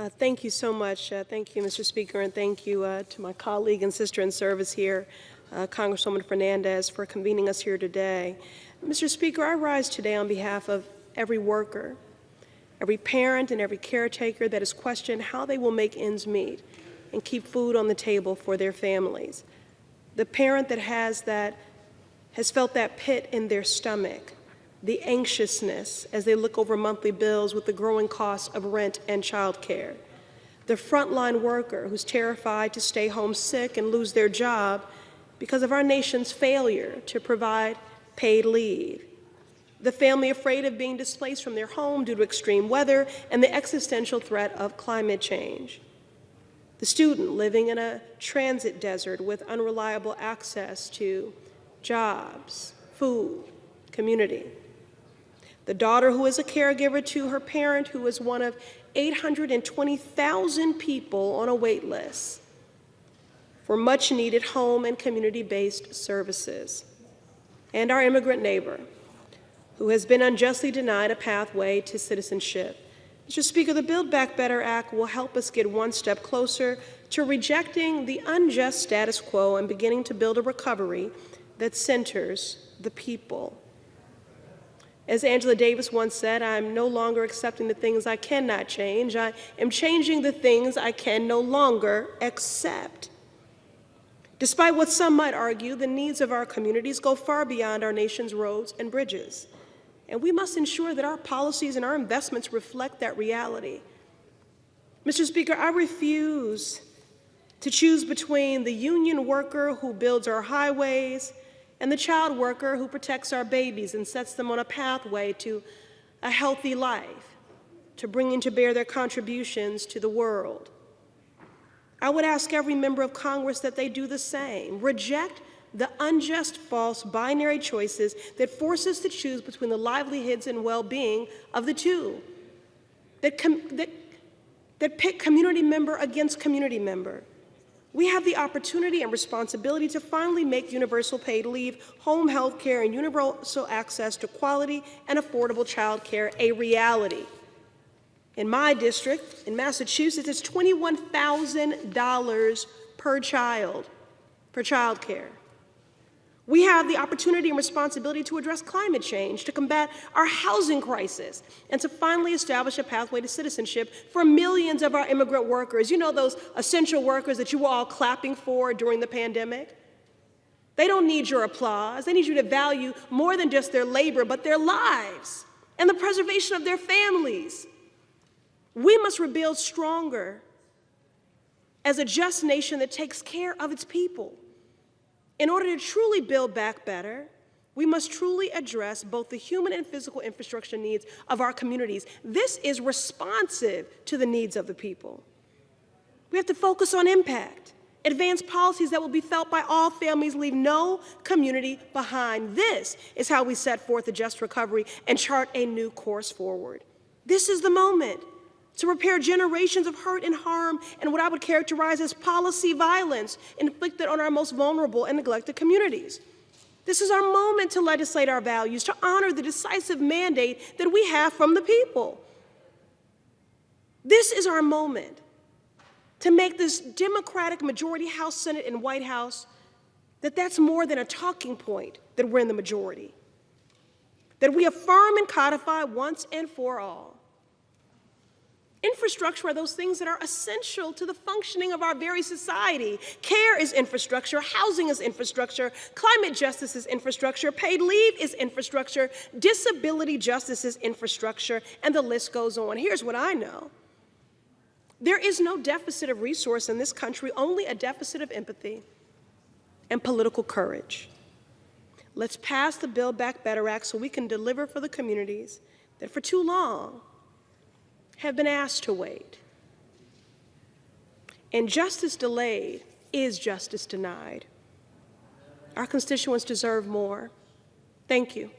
Thank you so much. Thank you, Mr. Speaker, and thank you to my colleague and sister in service here, Congresswoman Fernandez, for convening us here today. Mr. Speaker, I rise today on behalf of every worker, every parent, and every caretaker that has questioned how they will make ends meet and keep food on the table for their families. The parent that has felt that pit in their stomach, the anxiousness as they look over monthly bills with the growing costs of rent and child care. The frontline worker who's terrified to stay home sick and lose their job because of our nation's failure to provide paid leave. The family afraid of being displaced from their home due to extreme weather and the existential threat of climate change. The student living in a transit desert with unreliable access to jobs, food, community. The daughter who is a caregiver to her parent who is one of 820,000 people on a wait list for much-needed home and community-based services. And our immigrant neighbor who has been unjustly denied a pathway to citizenship. Mr. Speaker, the Build Back Better Act will help us get one step closer to rejecting the unjust status quo and beginning to build a recovery that centers the people. As Angela Davis once said, I'm no longer accepting the things I cannot change. I am changing the things I can no longer accept. Despite what some might argue, the needs of our communities go far beyond our nation's roads and bridges. And we must ensure that our policies and our investments reflect that reality. Mr. Speaker, I refuse to choose between the union worker who builds our highways and the child worker who protects our babies and sets them on a pathway to a healthy life, to bringing to bear their contributions to the world. I would ask every member of Congress that they do the same. Reject the unjust, false, binary choices that force us to choose between the livelihoods and well-being of the two, that pit community member against community member. We have the opportunity and responsibility to finally make universal paid leave, home health care, and universal access to quality and affordable child care a reality. In my district, in Massachusetts, it's $21,000 per child for child care. We have the opportunity and responsibility to address climate change, to combat our housing crisis, and to finally establish a pathway to citizenship for millions of our immigrant workers. You know, those essential workers that you were all clapping for during the pandemic? They don't need your applause. They need you to value more than just their labor, but their lives and the preservation of their families. We must rebuild stronger as a just nation that takes care of its people. In order to truly build back better, we must truly address both the human and physical infrastructure needs of our communities. This is responsive to the needs of the people. We have to focus on impact, advance policies that will be felt by all families, leave no community behind. This is how we set forth a just recovery and chart a new course forward. This is the moment to repair generations of hurt and harm and what I would characterize as policy violence inflicted on our most vulnerable and neglected communities. This is our moment to legislate our values, to honor the decisive mandate that we have from the people. This is our moment to make this Democratic majority House, Senate, and White House that's more than a talking point that we're in the majority, that we affirm and codify once and for all. Infrastructure are those things that are essential to the functioning of our very society. Care is infrastructure, housing is infrastructure, climate justice is infrastructure, paid leave is infrastructure, disability justice is infrastructure, and the list goes on. Here's what I know. There is no deficit of resource in this country, only a deficit of empathy and political courage. Let's pass the Build Back Better Act so we can deliver for the communities that for too long have been asked to wait. And justice delayed is justice denied. Our constituents deserve more. Thank you.